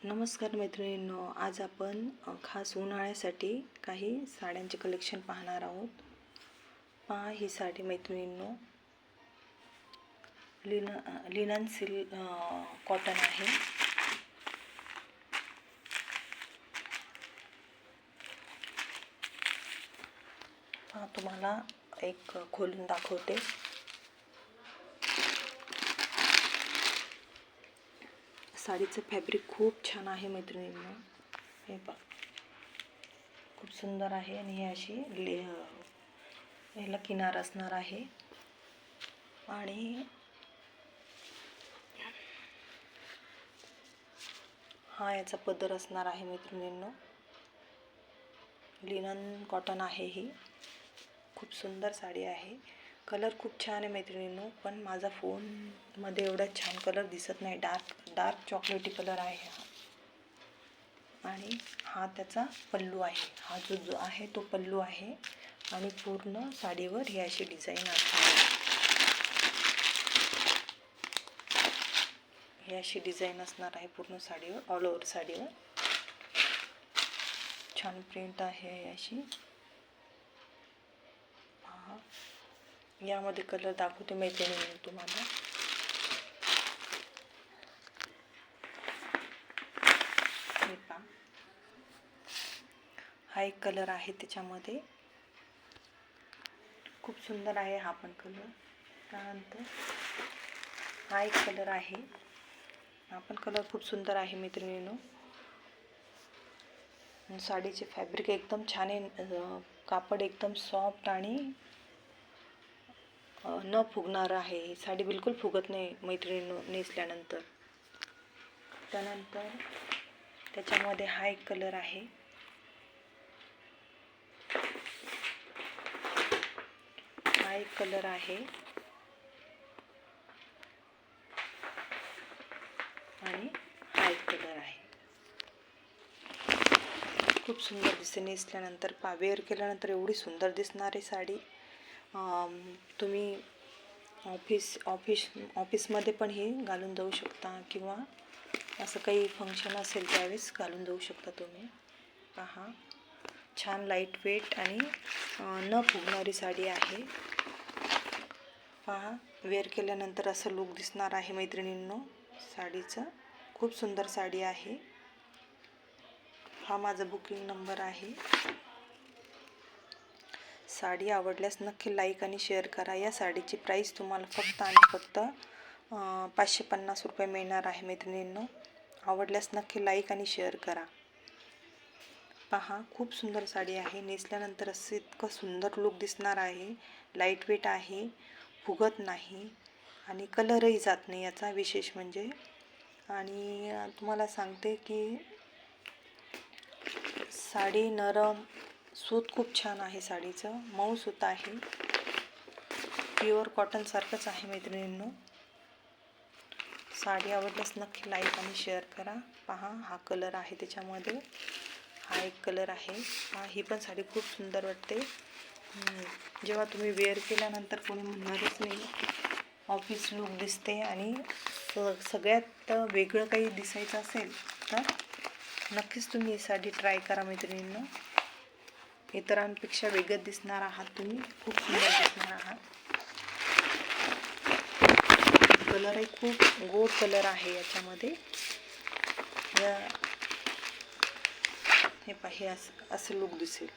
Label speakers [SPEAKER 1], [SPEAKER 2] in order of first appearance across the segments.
[SPEAKER 1] नमस्कार मैत्रिणींनो, आज आपण खास उन्हाळ्यासाठी काही साड्यांचे कलेक्शन पाहणार आहोत. पहा ही साडी मैत्रिणींनो, लिनन सिल्क कॉटन आहे. पहा तुम्हाला एक खोलून दाखवते. साडीचं फॅब्रिक खूप छान आहे मैत्रिणींनो. हे पहा, खूप सुंदर आहे आणि हे अशी याला किनार असणार आहे आणि हा याचा पदर असणार आहे मैत्रिणींनो. लिनन कॉटन आहे ही. खूप सुंदर साडी आहे. कलर खूप छान आहे मैत्रिणींनो, पण माझा फोनमध्ये एवढा छान कलर दिसत नाही. डार्क चॉकलेटी कलर आहे हा. आणि हा त्याचा पल्लू आहे. हा जो आहे तो पल्लू आहे आणि पूर्ण साडीवर ही अशी डिझाईन असणार. ही अशी डिझाईन असणार आहे पूर्ण साडीवर, ऑल ओव्हर साडीवर. छान प्रिंट आहे अशी. यामध्ये कलर दाखवते मैत्रिणींनी तुम्हाला. हे पहा, हा एक कलर आहे त्याच्यामध्ये. खूप सुंदर आहे हा पण कलर. त्यानंतर हा एक कलर आहे. हा पण कलर खूप सुंदर आहे मैत्रिणींनो. साडीचे फॅब्रिक एकदम छान आहे. कापड एकदम सॉफ्ट आणि न फुगणार आहे. ही साडी बिलकुल फुगत नाही मैत्रिणींनो नेसल्यानंतर. त्यानंतर त्याच्यामध्ये हा एक कलर आहे. हा एक कलर आहे आणि हा एक कलर आहे. खूप सुंदर दिसते नेसल्यानंतर. वेअर केल्यानंतर एवढी सुंदर दिसणारी साडी. तुम्ही ऑफिसमध्ये पण ही घालून जाऊ शकता किंवा असं काही फंक्शन असेल त्यावेळेस घालून जाऊ शकता तुम्ही. पहा, छान लाईट वेट आणि न फुगणारी साडी आहे. पहा, वेअर केल्यानंतर असं लुक दिसणार आहे मैत्रिणींनो साडीचं. खूप सुंदर साडी आहे. हा माझा बुकिंग नंबर आहे. साडी आवडल्यास नक्की लाईक आणि शेअर करा. या साडीची प्राईस तुम्हाला फक्त आणि फक्त 550 रुपये मिळणार आहे मैत्रिणींनो. आवडल्यास नक्की लाईक आणि शेअर करा. पहा, खूप सुंदर साडी आहे. नेसल्यानंतर असं इतकं सुंदर लुक दिसणार आहे. लाईट वेट आहे, फुगत नाही आणि कलरही जात नाही याचा विशेष म्हणजे. आणि तुम्हाला सांगते की साडी नरम, सूत खूप छान आहे साडीचं. मऊ सूत आहे. प्युअर कॉटन सारखंच आहे मैत्रिणींनो. साडी आवडल्यास नक्की लाईक आणि शेअर करा. पहा, हा कलर आहे त्याच्यामध्ये. हा एक कलर आहे. ही पण साडी खूप सुंदर वाटते. जेव्हा तुम्ही वेअर केल्यानंतर कोणी म्हणणारच नाही ऑफिस लुक दिसते. आणि सगळ्यात वेगळं काही दिसायचं असेल तर नक्कीच तुम्ही ही साडी ट्राय करा मैत्रिणींनो. इतरांपेक्षा वेगळं दिसणार आहात तुम्ही. खूप सुंदर दिसणार आहात. कलरही खूप गोड कलर आहे याच्यामध्ये. हे पहा, हे असं लुक दिसेल.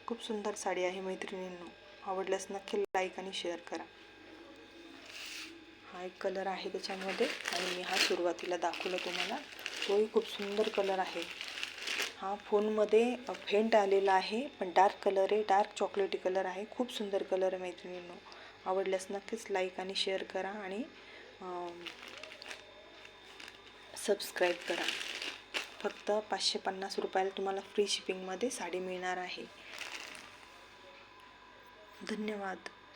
[SPEAKER 1] खूप सुंदर साडी आहे मैत्रिणींनो. आवडल्यास नक्की लाईक आणि शेअर करा. हा एक कलर आहे त्याच्यामध्ये आणि मी हा सुरुवातीला दाखवला तुम्हाला. तोही खूप सुंदर कलर आहे. हा फोनमध्ये फेंट आलेला आहे पण डार्क कलर आहे. डार्क चॉकलेटी कलर आहे. खूप सुंदर कलर आहे मैत्रिणींनो. आवडल्यास नक्कीच लाईक आणि शेअर करा आणि सबस्क्राईब करा. फक्त 550 रुपयाला तुम्हाला फ्री शिपिंगमध्ये साडी मिळणार आहे. धन्यवाद.